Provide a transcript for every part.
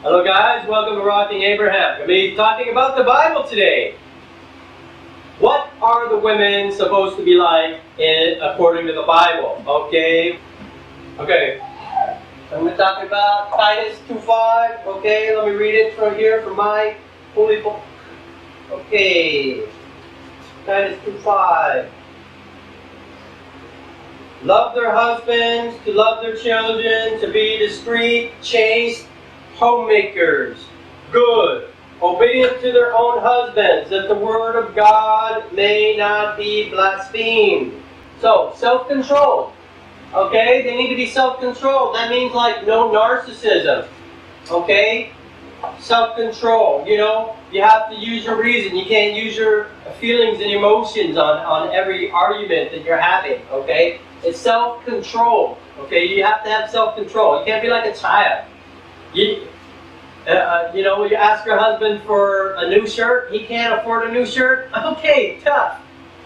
Hello guys, welcome to Rocking Abraham. We're going to be talking about the Bible today. What are the women supposed to be like according to the Bible? Okay. I'm going to talk about Titus 2:5. Okay, let me read it from here from my holy book. Okay. Titus 2:5. Love their husbands, to love their children, to be discreet, chaste, homemakers, good, obedient to their own husbands, that the word of God may not be blasphemed. So, self-control. Okay, they need to be self-controlled. That means like no narcissism. Okay? Self-control. You know, you have to use your reason. You can't use your feelings and emotions on every argument that you're having. Okay? It's self-control. Okay? You have to have self-control. You can't be like a child. You ask your husband for a new shirt. He can't afford a new shirt. Okay, tough.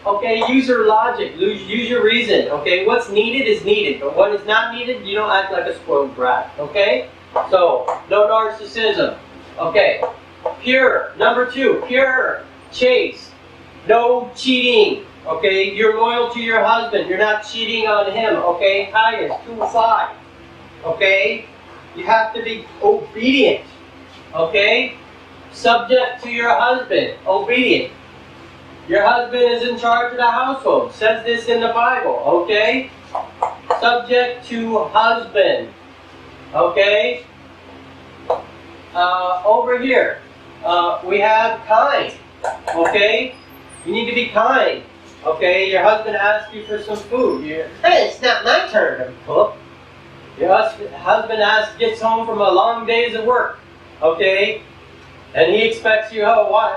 Okay, use your logic. Use your reason. Okay, what's needed is needed. But what is not needed, you don't act like a spoiled brat. Okay? So, no narcissism. Okay. Pure. Number 2. Pure. Chaste. No cheating. Okay? You're loyal to your husband. You're not cheating on him. Okay? Titus 2:5. Okay? You have to be obedient. Okay? Subject to your husband. Obedient. Your husband is in charge of the household. Says this in the Bible. Okay? Subject to husband. Okay? Over here, we have kind. Okay? You need to be kind. Okay? Your husband asks you for some food. Hey, it's not my turn to cook. Your husband gets home from a long days of work, okay? And he expects you,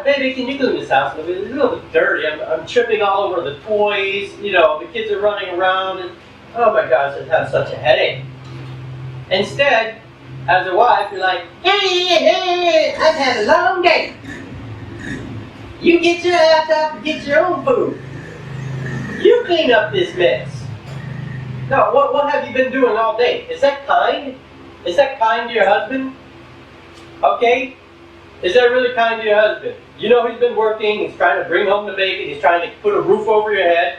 baby, can you clean this house? It's a little bit dirty. I'm tripping all over the toys. You know, the kids are running around, and oh my gosh, I have such a headache. Instead, as a wife, you're like, hey, I've had a long day. You get your ass up and get your own food. You clean up this mess. No, what have you been doing all day? Is that kind? Is that kind to your husband? Okay? Is that really kind to your husband? You know he's been working, he's trying to bring home the bacon, he's trying to put a roof over your head.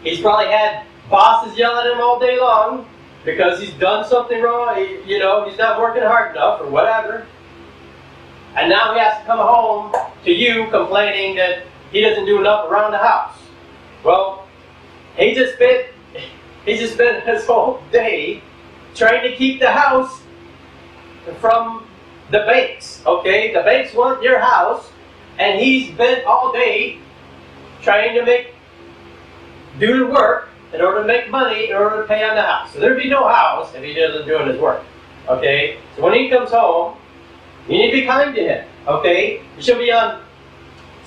He's probably had bosses yell at him all day long because he's done something wrong. He's not working hard enough or whatever. And now he has to come home to you complaining that he doesn't do enough around the house. Well, he just spent his whole day trying to keep the house from the banks, okay? The banks want your house, and he's spent all day trying to do the work in order to make money in order to pay on the house. So there'd be no house if he doesn't do his work, okay? So when he comes home, you need to be kind to him, okay? You shouldn't be on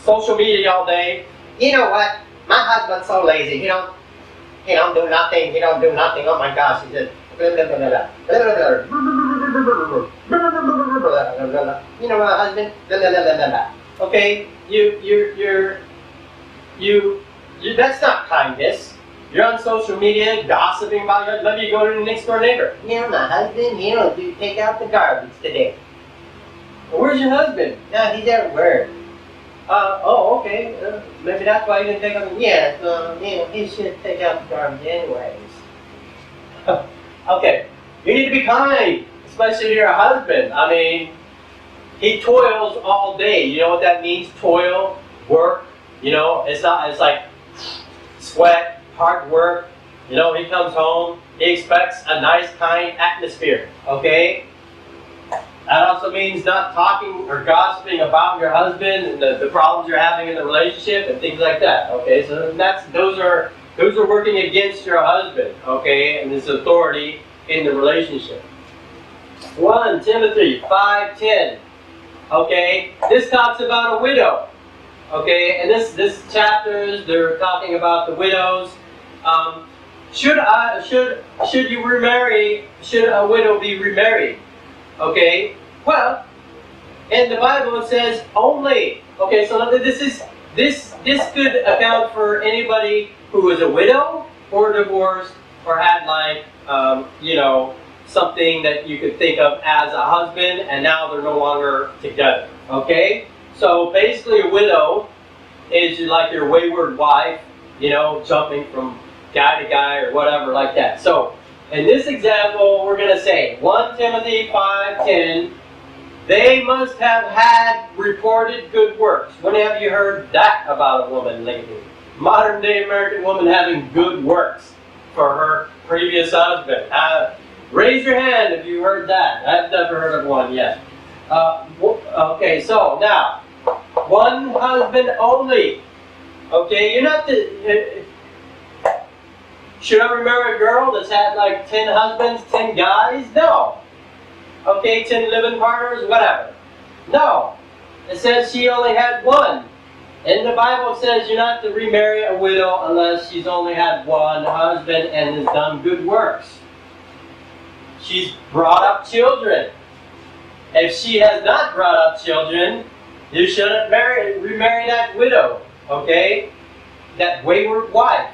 social media all day. You know what? My husband's so lazy. He don't do nothing. He don't do nothing. Oh my gosh, he said, blah, blah, blah, blah, blah, blah. You know my husband? Blah, blah, blah, blah, blah. Okay, that's not kindness. You're on social media gossiping about your, maybe you go to the next door neighbor. You know my husband, take out the garbage today. Well, where's your husband? No, he's at work. Okay. Maybe that's why you didn't take out the... Yeah, he should take out the garbage anyways. Okay. You need to be kind, especially to your husband. I mean, he toils all day. You know what that means? Toil, work. It's like sweat, hard work. He comes home. He expects a nice, kind atmosphere. Okay? That also means not talking or gossiping about your husband and the problems you're having in the relationship and things like that. Okay, so those are working against your husband. Okay, and his authority in the relationship. 1 Timothy 5:10. Okay, this talks about a widow. Okay, and this chapter they're talking about the widows. Should you remarry? Should a widow be remarried? Okay, well, in the Bible it says only. Okay, so this could account for anybody who is a widow or divorced or had something that you could think of as a husband, and now they're no longer together. Okay? So basically a widow is like your wayward wife, jumping from guy to guy or whatever like that. So in this example, we're going to say 1 Timothy 5:10, they must have had reported good works. When have you heard that about a woman lately? Modern day American woman having good works for her previous husband. Raise your hand if you heard that. I've never heard of one yet. Okay, so now, one husband only. Okay, you're not the... Should I marry a girl that's had like 10 husbands, 10 guys? No. Okay, 10 living partners, whatever. No. It says she only had one. In the Bible it says you're not to remarry a widow unless she's only had one husband and has done good works. She's brought up children. If she has not brought up children, you shouldn't remarry that widow. Okay? That wayward wife.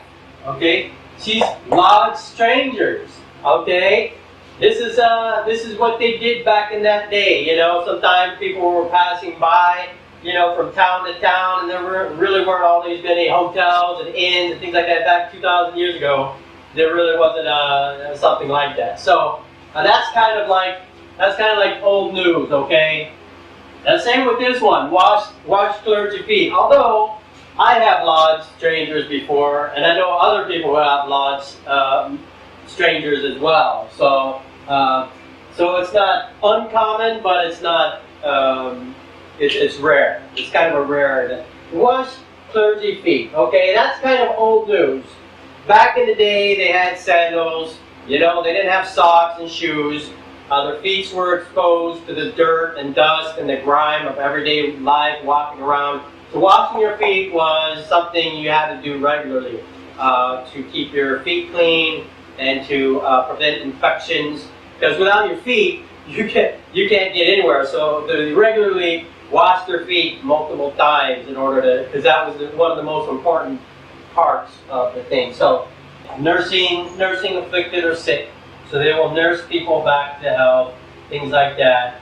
Okay? She's lodged strangers. Okay? This is what they did back in that day. Sometimes people were passing by, from town to town, and there really weren't all these many hotels and inns and things like that back 2,000 years ago. There really wasn't something like that. So that's kind of like old news. Okay. And same with this one. Wash clergy feet. Although I have lodged strangers before, and I know other people who have lodged strangers as well. So it's not uncommon, but it's not. It's rare. It's kind of a rarity. Wash clergy feet. Okay, that's kind of old news. Back in the day, they had sandals. They didn't have socks and shoes. Their feet were exposed to the dirt and dust and the grime of everyday life, walking around. So washing your feet was something you had to do regularly to keep your feet clean and to prevent infections. Because without your feet, you can't get anywhere. So they regularly wash their feet multiple times in order to, because that was one of the most important parts of the thing. So nursing afflicted or sick. So they will nurse people back to health, things like that.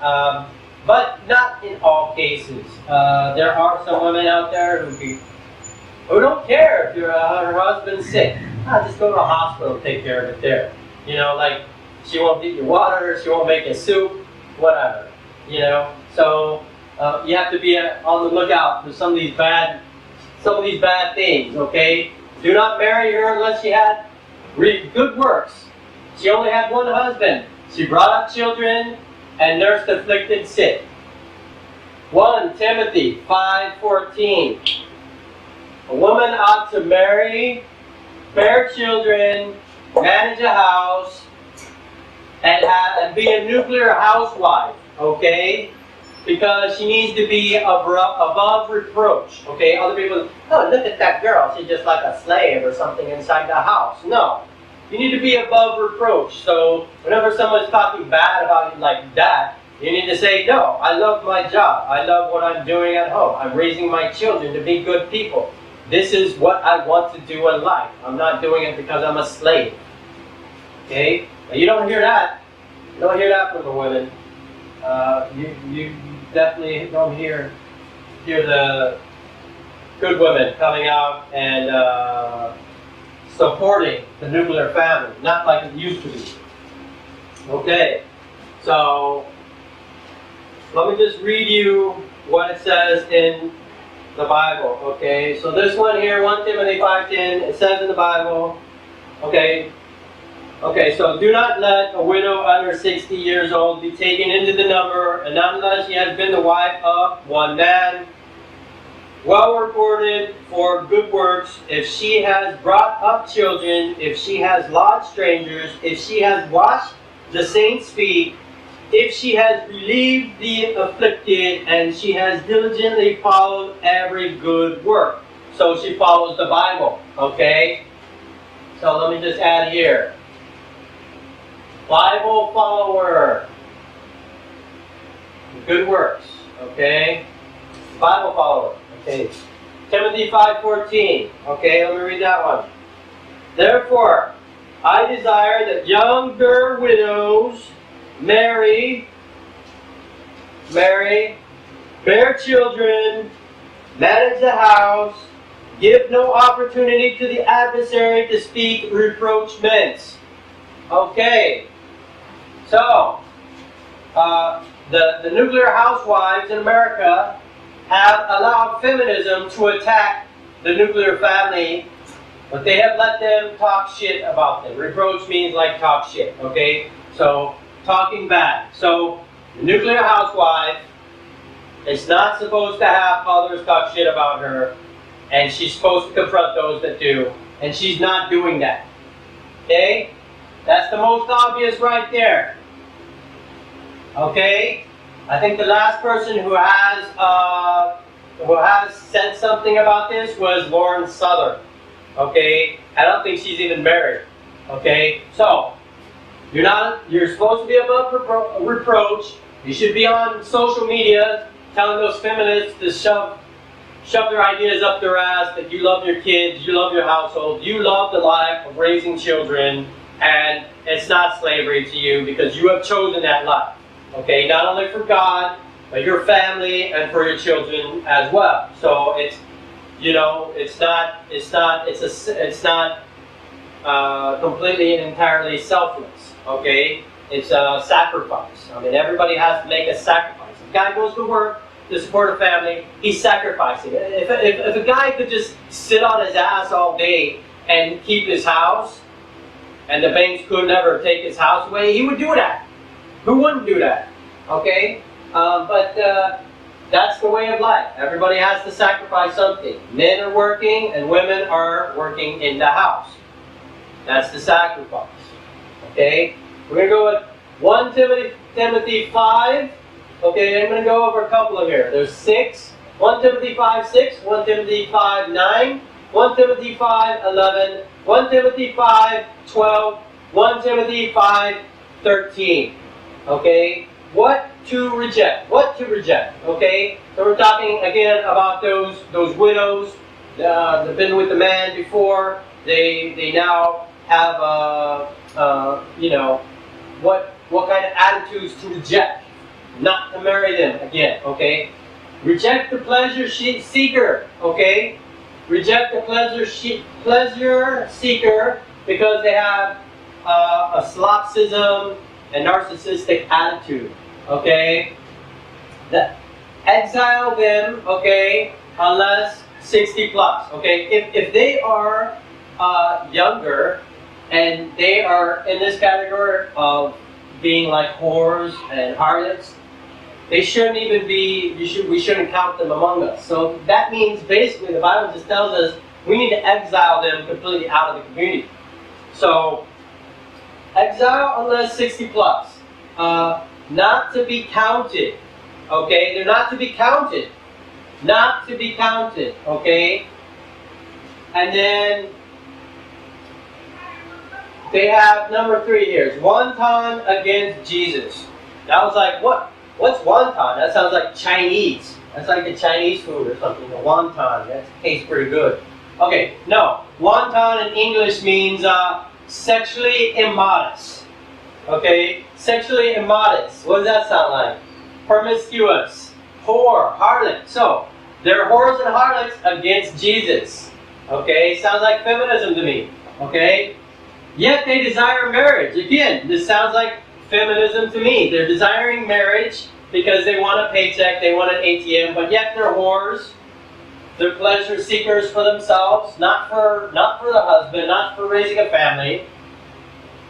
But not in all cases. There are some women out there who don't care if her husband's sick. Just go to the hospital and take care of it there. Like she won't get you water, she won't make you soup, whatever. So you have to be on the lookout for some of these bad things. Okay, do not marry her unless she had good works. She only had one husband. She brought up children and nursed afflicted sick. 1 Timothy 5:14. A woman ought to marry, bear children, manage a house, and be a nuclear housewife. Okay? Because she needs to be above reproach. Okay? Other people, oh, look at that girl. She's just like a slave or something inside the house. No. You need to be above reproach. So whenever someone's talking bad about you like that, you need to say, no, I love my job. I love what I'm doing at home. I'm raising my children to be good people. This is what I want to do in life. I'm not doing it because I'm a slave. Okay? But you don't hear that. You don't hear that from the women. You definitely don't hear the good women coming out and supporting the nuclear family, not like it used to be. Okay, so let me just read you what it says in the Bible. Okay, so this one here, 1 Timothy 5:10, it says in the Bible, okay, so do not let a widow under 60 years old be taken into the number, and not unless she has been the wife of one man, well reported for good works, if she has brought up children, if she has lodged strangers, if she has washed the saints' feet, if she has relieved the afflicted, and she has diligently followed every good work. So she follows the Bible, okay? So let me just add here. Bible follower. Good works, okay? Bible follower. Okay, Timothy 5:14. Okay, let me read that one. Therefore, I desire that younger widows marry, bear children, manage the house, give no opportunity to the adversary to speak reproachments. Okay, so the nuclear housewives in America have allowed feminism to attack the nuclear family, but they have let them talk shit about them. Reproach means like talk shit, okay? So, talking back. So, the nuclear housewife is not supposed to have others talk shit about her, and she's supposed to confront those that do, and she's not doing that. Okay? That's the most obvious right there. Okay? I think the last person who has said something about this was Lauren Southern. Okay? I don't think she's even married. Okay? So, you're supposed to be above reproach. You should be on social media telling those feminists to shove their ideas up their ass, that you love your kids, you love your household, you love the life of raising children, and it's not slavery to you because you have chosen that life. Okay, not only for God, but your family and for your children as well. So it's not completely and entirely selfless. Okay, it's a sacrifice. I mean, everybody has to make a sacrifice. If a guy goes to work to support a family, he's sacrificing. If a guy could just sit on his ass all day and keep his house, and the banks could never take his house away, he would do that. Who wouldn't do that? Okay? But that's the way of life. Everybody has to sacrifice something. Men are working and women are working in the house. That's the sacrifice. Okay? We're going to go with 1 Timothy 5. Okay, I'm going to go over a couple of here. There's 6. 1 Timothy 5:6, 1 Timothy 5:9, 1 Timothy 5:11, 1 Timothy 5:12, 1 Timothy 5:13. Okay? What to reject? What to reject? Okay? So we're talking again about those widows that have been with the man before. They now have what kind of attitudes to reject? Not to marry them again. Okay? Reject the pleasure seeker. Okay? Reject the pleasure seeker because they have a solipsism and narcissistic attitude. Okay? Exile them, okay, unless 60 plus. Okay? If they are younger and they are in this category of being like whores and harlots, they shouldn't even be, we shouldn't count them among us. So that means basically the Bible just tells us we need to exile them completely out of the community. So, exile unless 60 plus. Not to be counted. Okay? They're not to be counted. Not to be counted. Okay? And then they have number 3 here. It's wonton against Jesus. That was like, what's wonton? That sounds like Chinese. That's like a Chinese food or something. A wonton. That tastes pretty good. Okay, no. Wonton in English means sexually immodest. Okay? Sexually immodest. What does that sound like? Promiscuous. Whore. Harlot. So, they're whores and harlots against Jesus. Okay? Sounds like feminism to me. Okay? Yet they desire marriage. Again, this sounds like feminism to me. They're desiring marriage because they want a paycheck, they want an ATM, but yet they're whores. They're pleasure seekers for themselves, not for the husband, not for raising a family.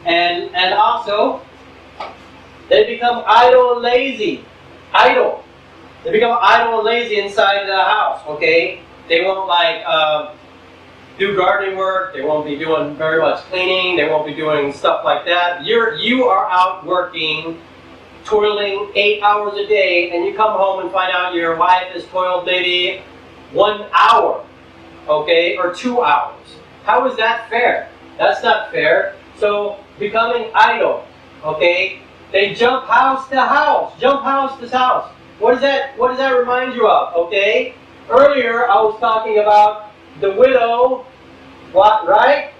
And also, they become idle and lazy. Idle. They become idle and lazy inside the house, okay? They won't do gardening work, they won't be doing very much cleaning, they won't be doing stuff like that. You are out working, toiling 8 hours a day, and you come home and find out your wife has toiled maybe 1 hour, okay, or 2 hours. How is that fair? That's not fair. So, becoming idle, okay? They jump house to house, jump house to house. What does that remind you of, okay? Earlier, I was talking about the widow, right?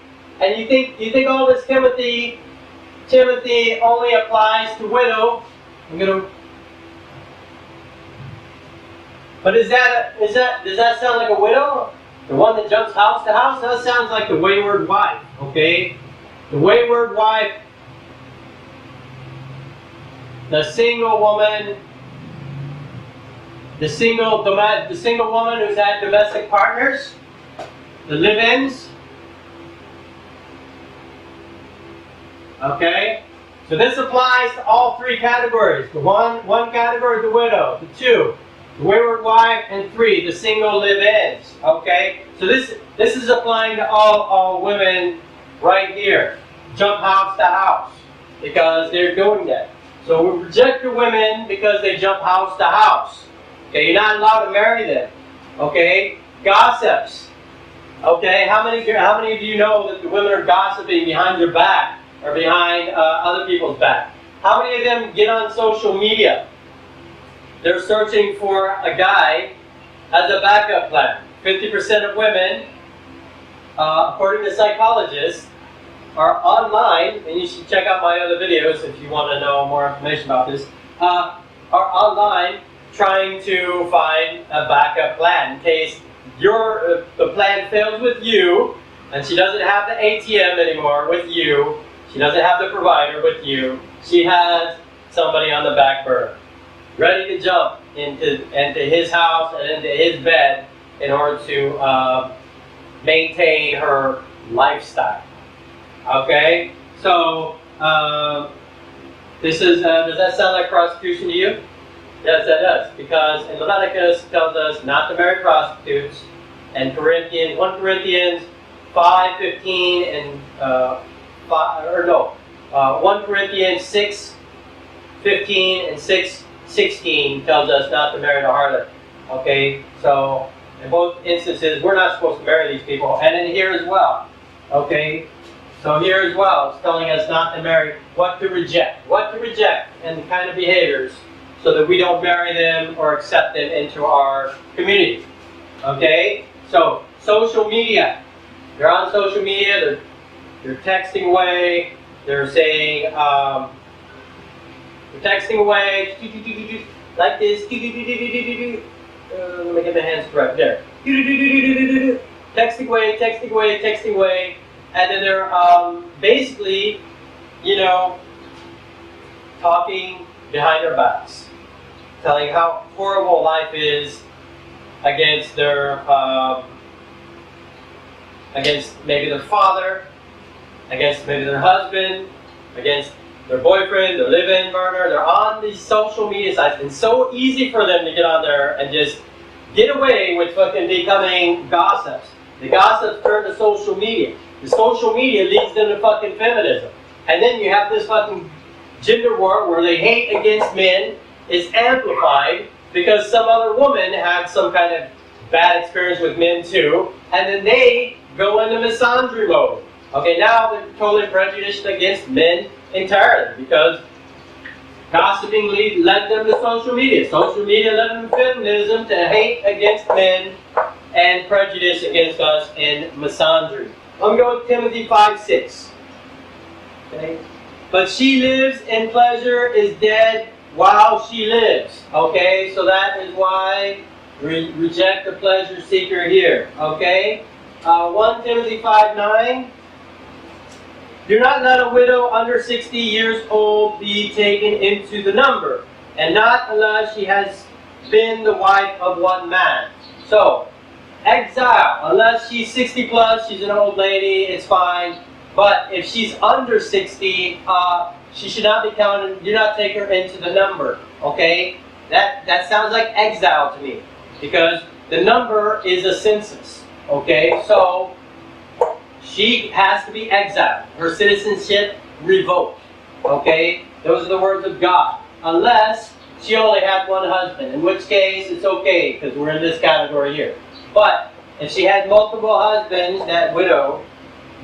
And And you think all this Timothy only applies to widow. But does that sound like a widow? The one that jumps house to house? That sounds like the wayward wife, okay? The wayward wife, the single woman, the single woman who's had domestic partners, the live-ins. Okay? So this applies to all three categories. The one category, the widow. The two, the wayward wife, and three, the single live-ins. Okay? So this is applying to all women right here. Jump house to house because they're doing that. So we reject the women because they jump house to house. Okay, you're not allowed to marry them. Okay, gossips. Okay, how many of you know that the women are gossiping behind your back or behind other people's back? How many of them get on social media? They're searching for a guy as a backup plan. 50% of women, according to psychologists, are online, and you should check out my other videos if you want to know more information about this, are online trying to find a backup plan in case the plan fails with you, and she doesn't have the ATM anymore with you, she doesn't have the provider with you, she has somebody on the back burner, ready to jump into his house and into his bed in order to maintain her lifestyle. Okay, so this is. Does that sound like prostitution to you? Yes, that does. Because in Leviticus it tells us not to marry prostitutes, and 1 Corinthians 5:15 and 1 Corinthians 6:15 and 6:16 tells us not to marry the harlot. Okay, so in both instances we're not supposed to marry these people, and in here as well. Okay. So here as well, it's telling us not to marry, what to reject, and the kind of behaviors, so that we don't marry them or accept them into our community. Okay? So, social media. They're on social media, they're texting away, they're saying, they're texting away, like this, let me get my hands correct, there. Texting away, and then they're basically, talking behind their backs, telling how horrible life is against against maybe their father, against maybe their husband, against their boyfriend, their live-in partner. They're on these social media sites, and it's so easy for them to get on there and just get away with fucking becoming gossips. The gossips turn to social media. The social media leads them to fucking feminism. And then you have this fucking gender war where they hate against men is amplified because some other woman had some kind of bad experience with men too, and then they go into misandry mode. Okay, now they're totally prejudiced against men entirely because gossiping led them to social media. Social media led them to feminism, to hate against men, and prejudice against us in misandry. I'm going to Timothy 5:6. Okay? But she lives in pleasure is dead while she lives. Okay, so that is why we reject the pleasure seeker here. Okay, 1 Timothy 5:9. Do not let a widow under 60 years old be taken into the number, and not unless she has been the wife of one man. So, exile, unless she's 60 plus, she's an old lady, it's fine. But if she's under 60, she should not be counted. Do not take her into the number. Okay? That sounds like exile to me, because the number is a census. Okay? So she has to be exiled. Her citizenship revoked. Okay? Those are the words of God. Unless she only had one husband, in which case it's okay, because we're in this category here. But if she had multiple husbands, that widow,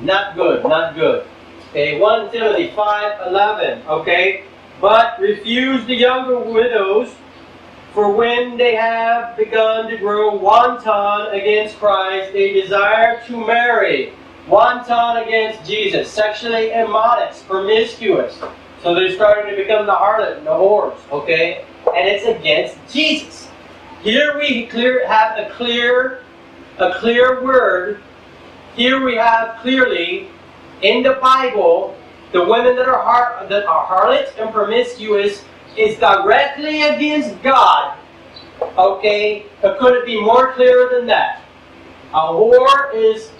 not good, not good. Okay, 1 Timothy 5:11. Okay, but refuse the younger widows, for when they have begun to grow wanton against Christ, they desire to marry wanton against Jesus, sexually immodest, promiscuous. So they're starting to become the harlot and the whores, okay? And it's against Jesus. Here we have a clear word. Here we have clearly in the Bible, the women that are harlots and promiscuous is directly against God. Okay? But could it be more clear than that? A whore is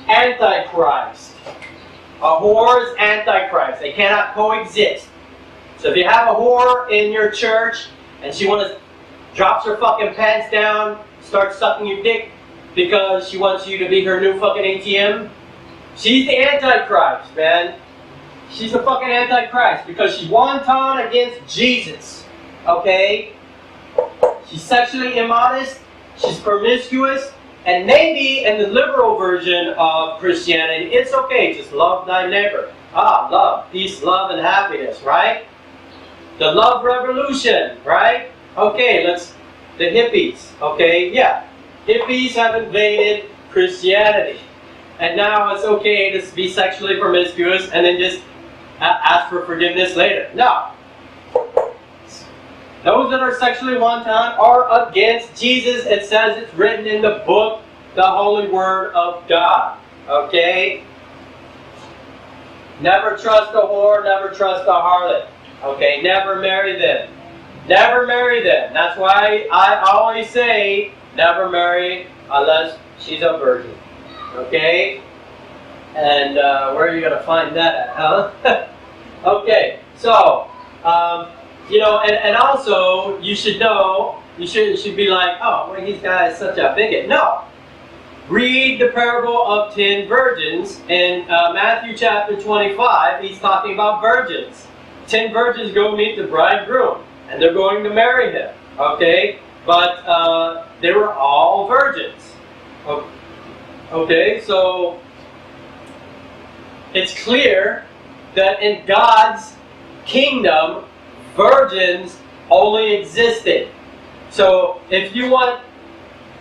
Antichrist. A whore is Antichrist. They cannot coexist. So if you have a whore in your church and she drops her fucking pants down, starts sucking your dick because she wants you to be her new fucking ATM, she's the Antichrist, man. She's the fucking Antichrist because she's wanton against Jesus. Okay? She's sexually immodest. She's promiscuous. And maybe in the liberal version of Christianity, it's okay, just love thy neighbor. Love, peace, love, and happiness, right? The love revolution, right? Okay, the hippies, okay? Yeah, hippies have invaded Christianity. And now it's okay to be sexually promiscuous and then just ask for forgiveness later. No. Those that are sexually wanton are against Jesus. It says it's written in the book, the Holy Word of God. Okay? Never trust a whore, never trust a harlot. Okay? Never marry them. Never marry them. That's why I always say, never marry unless she's a virgin. Okay? And where are you going to find that at, huh? Okay, so, and also, you should know, you should be like, oh, well, this guy is such a bigot. No. Read the parable of 10 virgins in Matthew chapter 25. He's talking about virgins. 10 virgins go meet the bridegroom, and they're going to marry him. Okay? But they were all virgins. Okay, so it's clear that in God's kingdom, virgins only existed. So if you want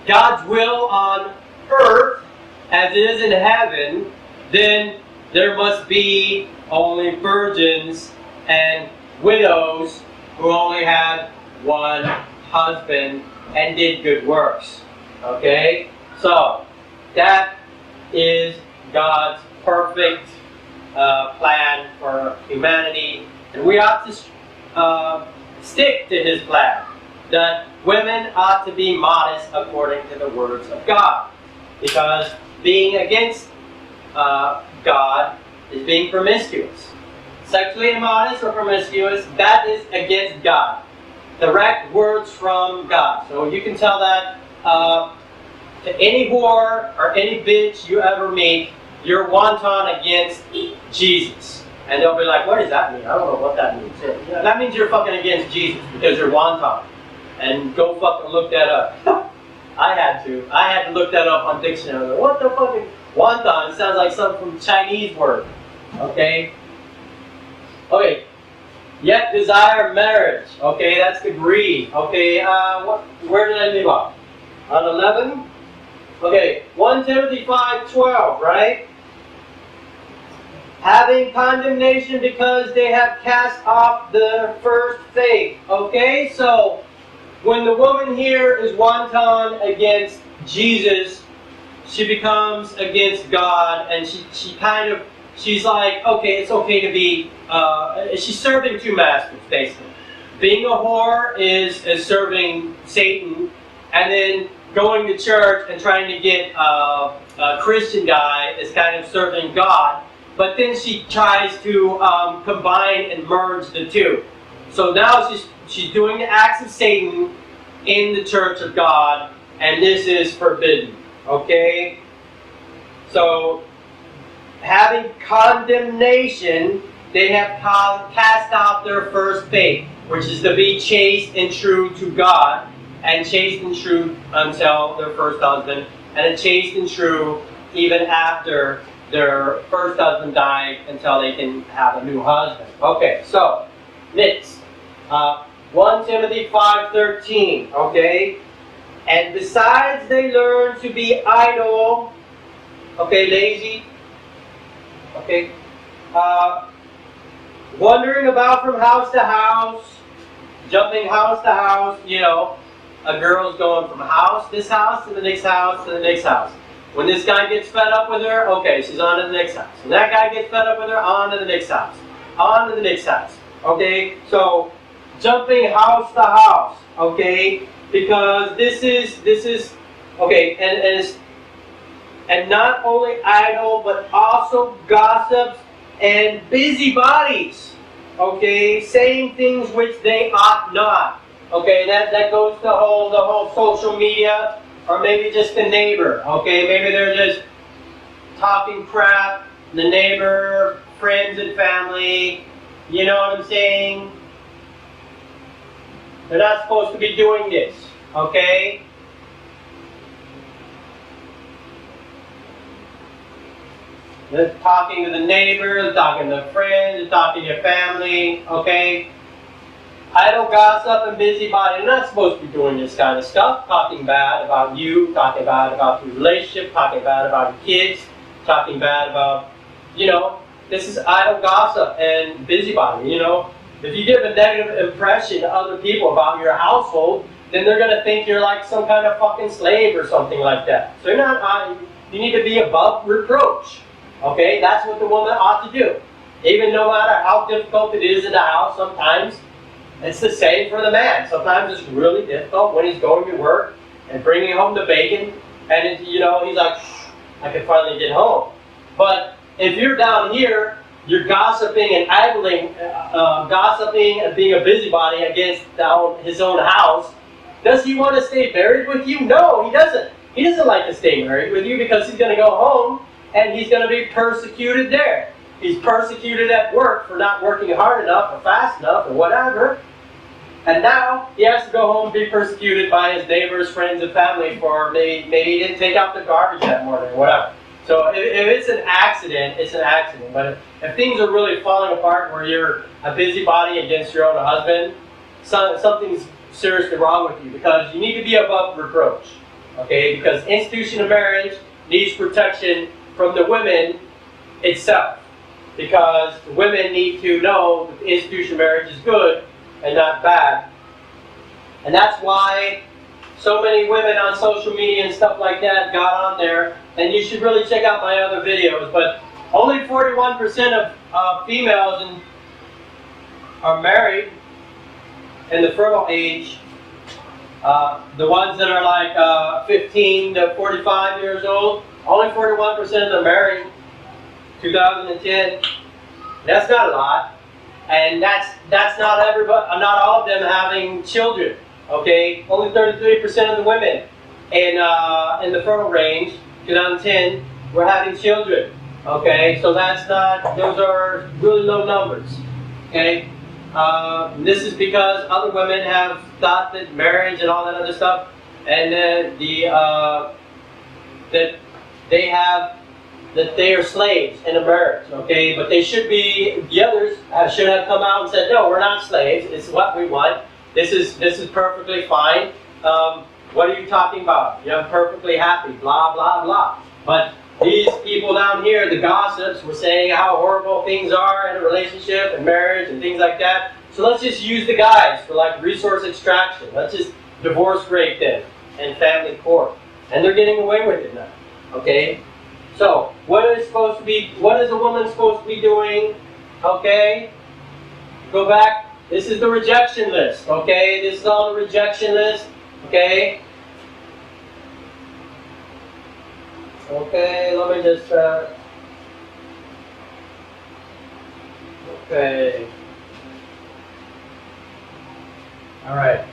God's will on earth as it is in heaven, then there must be only virgins and widows who only had one husband and did good works. Okay? So, that is God's perfect plan for humanity. And we ought to stick to His plan. That women ought to be modest according to the words of God. Because being against God is being promiscuous. Sexually immodest or promiscuous, that is against God. Direct words from God. So you can tell that to any whore or any bitch you ever meet, you're wanton against Jesus. And they'll be like, what does that mean? I don't know what that means. Yeah, that means you're fucking against Jesus because you're wanton. And go fucking look that up. I had to look that up on dictionary. What the fucking wonton? It sounds like something from Chinese word. Okay? Okay. Yet desire marriage. Okay, that's the greed. Okay, where did I leave off? On 11? Okay, 1 Timothy 5:12, right? Having condemnation because they have cast off their first faith. Okay, so when the woman here is wanton against Jesus, she becomes against God, and she's like, okay, it's okay to be, she's serving two masters, basically. Being a whore is serving Satan, and then going to church and trying to get a Christian guy is kind of serving God. But then she tries to combine and merge the two. So now she's doing the acts of Satan in the church of God, and this is forbidden. Okay? So, having condemnation, they have cast off their first faith, which is to be chaste and true to God, and chaste and true until their first husband, and chaste and true even after their first husband died until they can have a new husband. Okay, so, next. 1 Timothy 5:13, okay? And besides they learn to be idle Okay, lazy. Okay. Wandering about from house to house, jumping house to house, you know. A girl's going from this house to the next house to the next house. When this guy gets fed up with her, okay, she's on to the next house. When that guy gets fed up with her, on to the next house. On to the next house. Okay, so jumping house to house, okay, because this is okay, and not only idle but also gossips and busybodies, okay, saying things which they ought not. Okay, that goes to the whole social media, or maybe just the neighbor. Okay, maybe they're just talking crap, the neighbor, friends and family. You know what I'm saying? They're not supposed to be doing this. Okay? They're talking to the neighbor, they're talking to friends, they're talking to your family. Okay? Idle gossip and busybody. You're not supposed to be doing this kind of stuff. Talking bad about you, talking bad about your relationship, talking bad about your kids, talking bad about, you know, this is idle gossip and busybody, you know. If you give a negative impression to other people about your household, then they're going to think you're like some kind of fucking slave or something like that. So you're not, you need to be above reproach. Okay, that's what the woman ought to do. Even no matter how difficult it is in the house, sometimes it's the same for the man. Sometimes it's really difficult when he's going to work and bringing home the bacon, and you know, he's like, I can finally get home. But if you're down here, you're gossiping and idling, gossiping and being a busybody against his own house, does he want to stay married with you? No, he doesn't. He doesn't like to stay married with you because he's going to go home and he's going to be persecuted there. He's persecuted at work for not working hard enough or fast enough or whatever. And now he has to go home and be persecuted by his neighbors, friends, and family for maybe he didn't take out the garbage that morning or whatever. So if it's an accident, it's an accident. But if things are really falling apart where you're a busybody against your own husband, something's seriously wrong with you because you need to be above reproach. Okay? Because institution of marriage needs protection from the women itself. Because women need to know that the institution of marriage is good and not bad. And that's why so many women on social media and stuff like that got on there. And you should really check out my other videos. But only 41% of females are married in the fertile age. The ones that are like 15 to 45 years old, only 41% of them married. 2010. That's not a lot. And that's not everybody, not all of them having children. Okay, only 33% of the women in the fertile range, 2010, were having children. Okay, so that's not; those are really low numbers. Okay, this is because other women have thought that marriage and all that other stuff, and that they are slaves in a marriage, okay? But they should be, the others should have come out and said, no, we're not slaves. It's what we want. This is perfectly fine. What are you talking about? I'm perfectly happy, blah, blah, blah. But these people down here, the gossips, were saying how horrible things are in a relationship and marriage and things like that. So let's just use the guys for like resource extraction. Let's just divorce rape them and family court. And they're getting away with it now, okay? So, what is a woman supposed to be doing? Okay? Go back. This is the rejection list. Okay? This is all the rejection list. Okay? Okay, let me just, okay. Alright.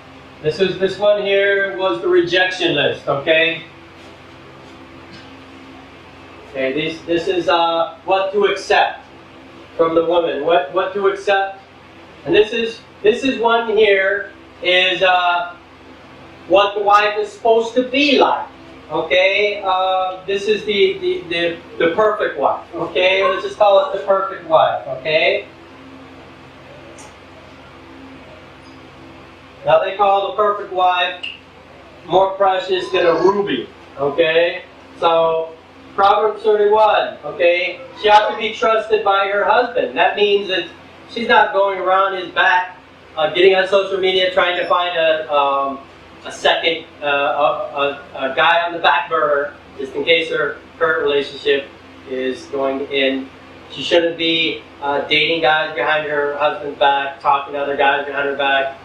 This one here was the rejection list, okay? Okay, this is what to accept from the woman. What to accept, and this is one here is what the wife is supposed to be like. Okay, this is the perfect wife. Okay, let's just call it the perfect wife. Okay. Now they call the perfect wife more precious than a ruby. Okay, so Proverbs 31, okay? She ought to be trusted by her husband. That means that she's not going around his back, getting on social media, trying to find a second, a guy on the back burner, just in case her current relationship is going in. She shouldn't be dating guys behind her husband's back, talking to other guys behind her back,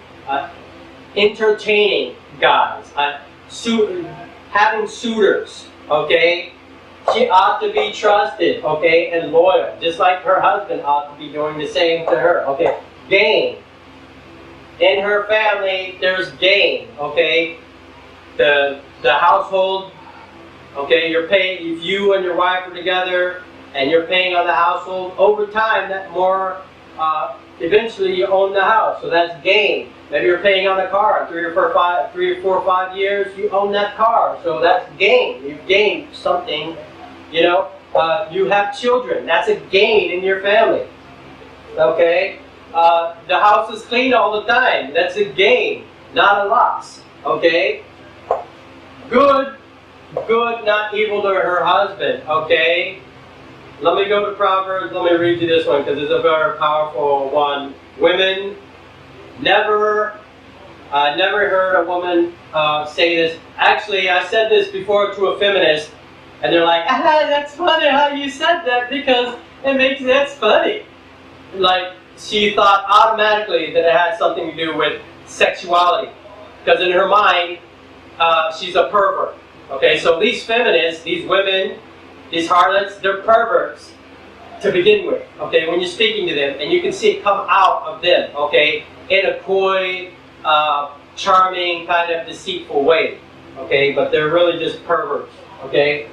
entertaining guys, having suitors, okay? She ought to be trusted, okay, and loyal, just like her husband ought to be doing the same to her, okay? Gain. In her family, there's gain, okay? The household, okay, you're paying, if you and your wife are together and you're paying on the household, over time, that more, eventually you own the house, so that's gain. Maybe you're paying on the car 3 or 4 or 5 years, you own that car, so that's gain. You've gained something, you know. You have children, that's a gain in your family, okay. The house is clean all the time, that's a gain, not a loss, okay. Good, not evil to her husband, okay. Let me go to Proverbs, let me read you this one because it's a very powerful one. Women, never heard a woman say this. Actually, I said this before to a feminist, and they're like, that's funny how you said that because that's funny. Like, she thought automatically that it had something to do with sexuality. Because in her mind, she's a pervert. Okay, so these feminists, these women, these harlots, they're perverts to begin with. Okay, when you're speaking to them, and you can see it come out of them, okay, in a coy, charming, kind of deceitful way. Okay, but they're really just perverts. Okay?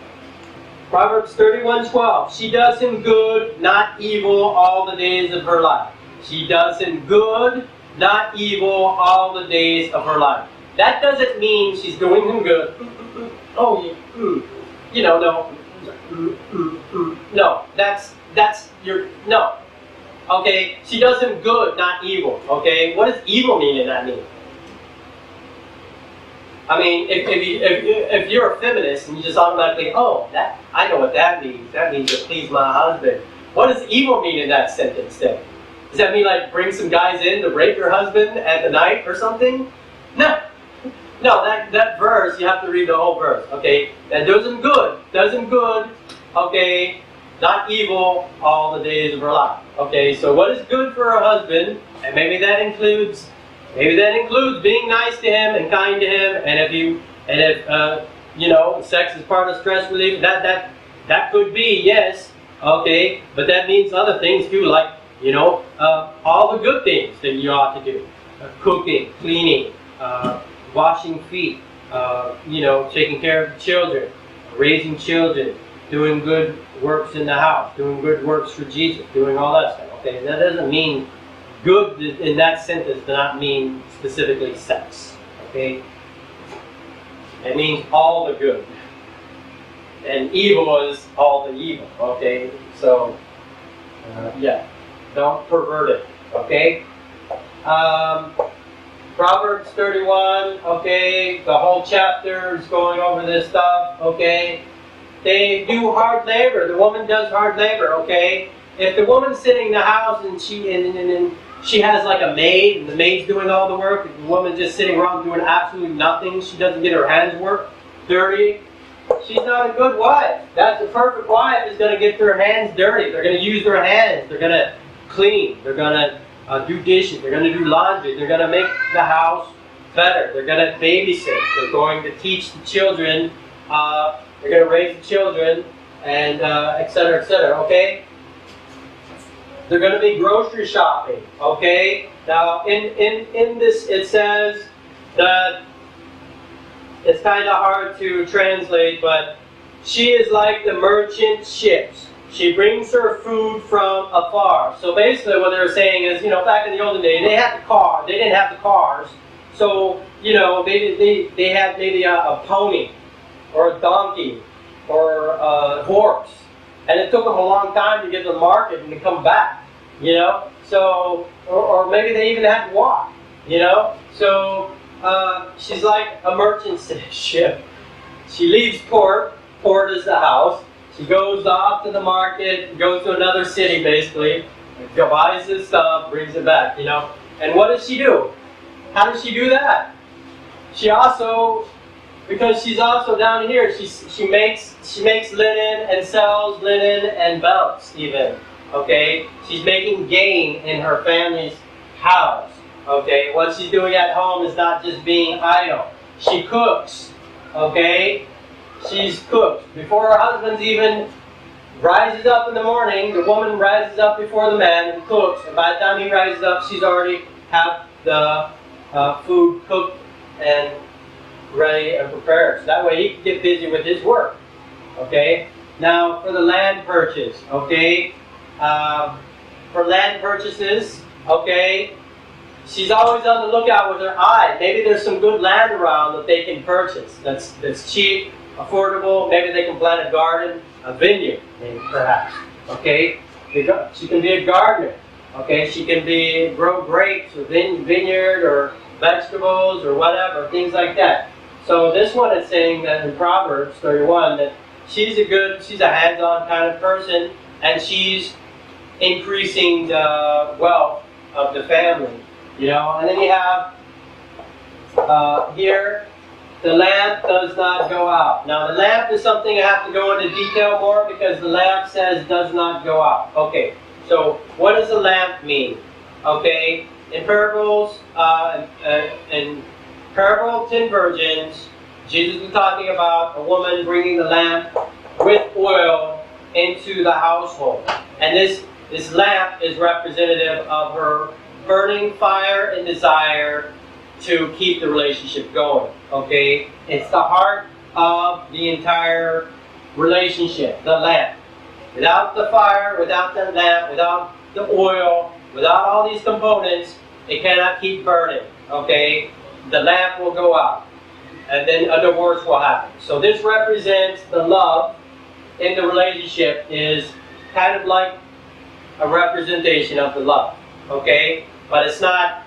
Proverbs 31:12. She does him good, not evil, all the days of her life. She does him good, not evil, all the days of her life. That doesn't mean she's doing him good. Oh, you know, no. No, that's no. Okay, she does him good, not evil. Okay, what does evil mean in that mean? I mean, if you're a feminist and you just automatically, that I know what that means. That means to please my husband. What does evil mean in that sentence then? Does that mean like bring some guys in to rape your husband at the night or something? No. No, that verse, you have to read the whole verse. Okay, that does him good. Okay, not evil all the days of her life. Okay, so what is good for her husband? And maybe that includes being nice to him and kind to him. And if sex is part of stress relief, that could be, yes. Okay, but that means other things too, like all the good things that you ought to do: cooking, cleaning, washing feet, taking care of the children, raising children, doing good works in the house, doing good works for Jesus, doing all that stuff. Okay, that doesn't mean good in that sentence does not mean specifically sex. Okay, it means all the good, and evil is all the evil. Okay, so don't pervert it. Okay. Proverbs 31, okay, the whole chapter is going over this stuff, okay. They do hard labor. The woman does hard labor, okay. If the woman's sitting in the house and she has like a maid, and the maid's doing all the work, and the woman's just sitting around doing absolutely nothing, she doesn't get her hands dirty, she's not a good wife. That's the perfect wife is going to get their hands dirty. They're going to use their hands. They're going to clean. They're going to do dishes, they're going to do laundry, they're going to make the house better, they're going to babysit, they're going to teach the children, they're going to raise the children, and etc., okay? They're going to be grocery shopping, okay? Now, in this, it says that it's kind of hard to translate, but she is like the merchant ships. She brings her food from afar. So basically what they're saying is, back in the olden days, they had the car. They didn't have the cars. So, they had maybe a pony or a donkey or a horse. And it took them a long time to get to the market and to come back, So, or maybe they even had to walk, So, she's like a merchant ship. She leaves port. Port is the house. She goes off to the market, goes to another city basically, buys this stuff, brings it back, you know. And what does she do? How does she do that? She also, because she's also down here, she makes linen and sells linen and belts even. Okay? She's making gain in her family's house. Okay? What she's doing at home is not just being idle. She cooks. Okay? She's cooked. Before her husband even rises up in the morning, the woman rises up before the man and cooks. And by the time he rises up, she's already have the food cooked and ready and prepared. So that way he can get busy with his work. Okay? Now for the land purchase. Okay? For land purchases, okay, she's always on the lookout with her eye. Maybe there's some good land around that they can purchase. That's cheap, affordable. Maybe they can plant a garden, a vineyard, maybe perhaps. Okay, she can be a gardener. Okay, she can grow grapes or vineyard or vegetables or whatever, things like that. So this one is saying that in Proverbs 31 that she's a hands-on kind of person, and she's increasing the wealth of the family, you know. And then you have here, the lamp does not go out. Now the lamp is something I have to go into detail more because the lamp says does not go out. Okay, so what does a lamp mean? Okay, in parables, in parable of 10 virgins, Jesus was talking about a woman bringing the lamp with oil into the household, and this lamp is representative of her burning fire and desire to keep the relationship going. Okay? It's the heart of the entire relationship, the lamp. Without the fire, without the lamp, without the oil, without all these components, it cannot keep burning. Okay? The lamp will go out. And then a divorce will happen. So this represents the love in the relationship is kind of like a representation of the love, okay? But it's not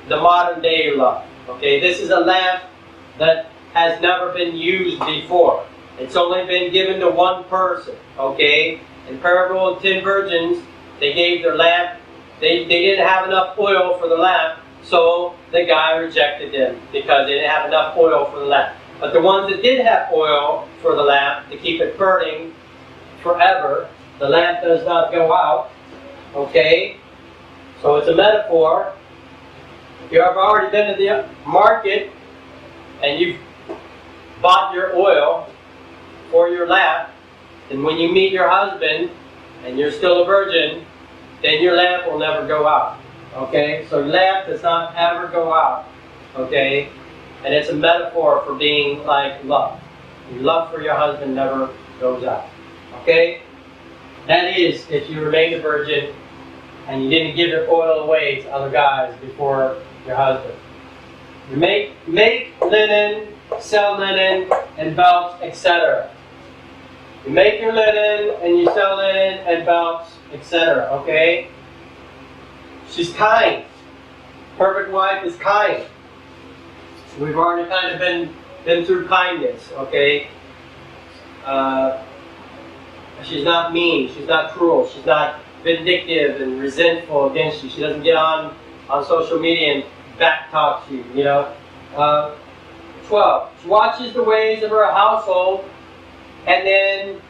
the modern day love, okay? This is a lamp that has never been used before. It's only been given to one person, okay? In parable of 10 virgins, they gave their lamp. They didn't have enough oil for the lamp, so the guy rejected them because they didn't have enough oil for the lamp. But the ones that did have oil for the lamp to keep it burning forever, the lamp does not go out. Okay? So it's a metaphor. If you have already been to the market and you've bought your oil for your lamp, and when you meet your husband and you're still a virgin, then your lamp will never go out. Okay? So lamp does not ever go out. Okay? And it's a metaphor for being like love. Your love for your husband never goes out. Okay? That is, if you remain a virgin and you didn't give your oil away to other guys before your husband. You make linen, sell linen, and belts, etc. You make your linen and you sell linen and belts, etc. Okay? She's kind. Perfect wife is kind. We've already kind of been through kindness, okay? She's not mean, she's not cruel, she's not vindictive and resentful against you. She doesn't get on social media and backtalk you, you know. 12. She watches the ways of her household, and then,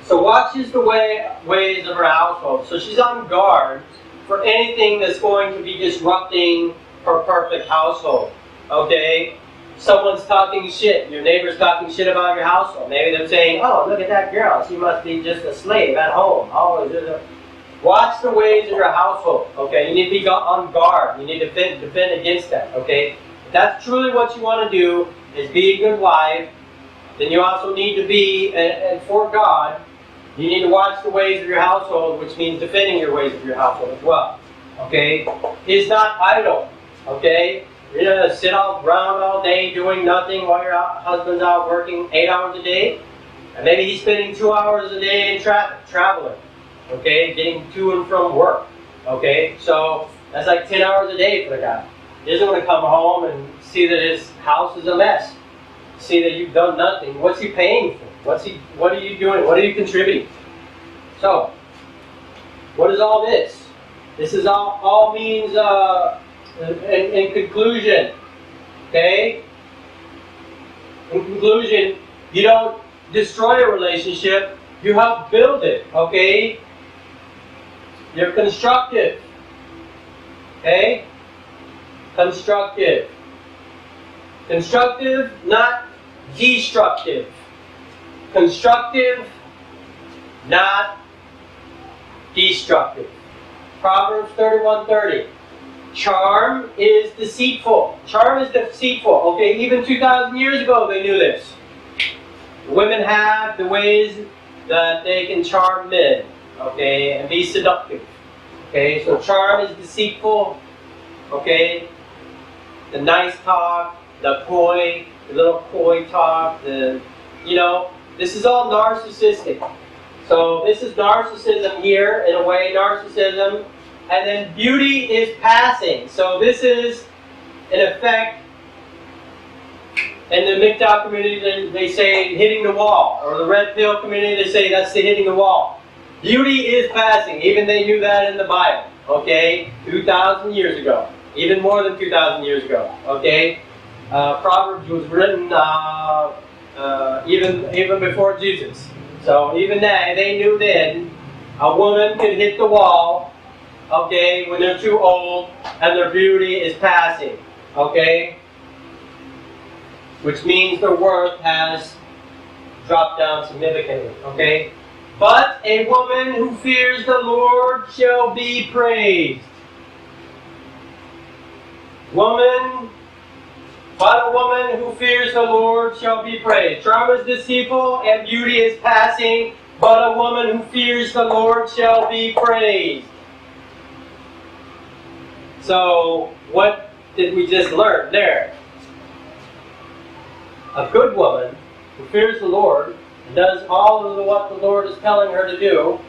so watches the ways of her household. So she's on guard for anything that's going to be disrupting her perfect household. Okay? Someone's talking shit. Your neighbor's talking shit about your household. Maybe they're saying, oh, look at that girl. She must be just a slave at home. Always. Watch the ways of your household. Okay? You need to be on guard. You need to defend against that. Okay? If that's truly what you want to do, is be a good wife, then you also need to be, and for God, you need to watch the ways of your husband, which means defending your ways of your household as well. Okay? He's not idle. Okay? You're going to sit around all day doing nothing while your husband's out working 8 hours a day. And maybe he's spending 2 hours a day in traffic, traveling. Okay? Getting to and from work. Okay? So that's like 10 hours a day for the guy. He doesn't want to come home and see that his house is a mess. See that you've done nothing. What's he paying for? What are you doing? What are you contributing? So, what is all this? This is all means in conclusion. Okay? In conclusion, you don't destroy a relationship, you help build it. Okay? You're constructive. Okay? Constructive. Constructive, not destructive. Constructive, not destructive. Proverbs 31:30. Charm is deceitful. Charm is deceitful. Okay, even 2,000 years ago they knew this. Women have the ways that they can charm men. Okay, and be seductive. Okay, so charm is deceitful. Okay, the nice talk, the little coy talk, this is all narcissistic. So this is narcissism here, in a way, narcissism. And then beauty is passing. So this is, in effect, in the MGTOW community, they say hitting the wall. Or the red pill community, they say that's the hitting the wall. Beauty is passing. Even they knew that in the Bible. Okay? 2,000 years ago. Even more than 2,000 years ago. Okay? Proverbs was written even before Jesus. So even they knew then a woman could hit the wall, okay, when they're too old and their beauty is passing, okay? Which means their worth has dropped down significantly, okay? But a woman who fears the Lord shall be praised. But a woman who fears the Lord shall be praised. Charm is deceitful and beauty is passing, but a woman who fears the Lord shall be praised. So, what did we just learn there? A good woman who fears the Lord and does all of what the Lord is telling her to do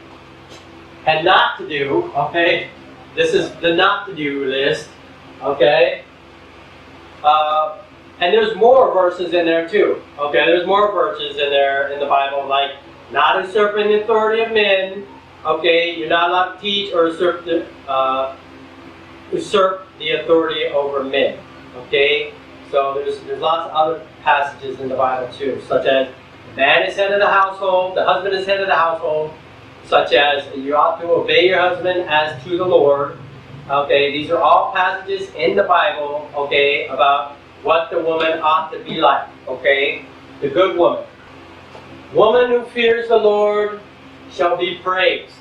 and not to do, okay? This is the not to do list, okay? And there's more verses in there too. Okay, there's more verses in there in the Bible, like not usurping the authority of men. Okay, you're not allowed to teach or usurp the authority over men. Okay, so there's lots of other passages in the Bible too, such as the man is head of the household, the husband is head of the household, such as you ought to obey your husband as to the Lord. Okay, these are all passages in the Bible, okay, about what the woman ought to be like, okay? The good woman. Woman who fears the Lord shall be praised.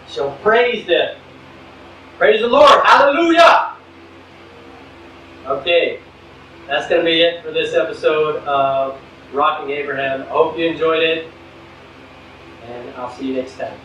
Shall praise them. Praise the Lord. Hallelujah! Okay, that's going to be it for this episode of Rocking Abraham. I hope you enjoyed it, and I'll see you next time.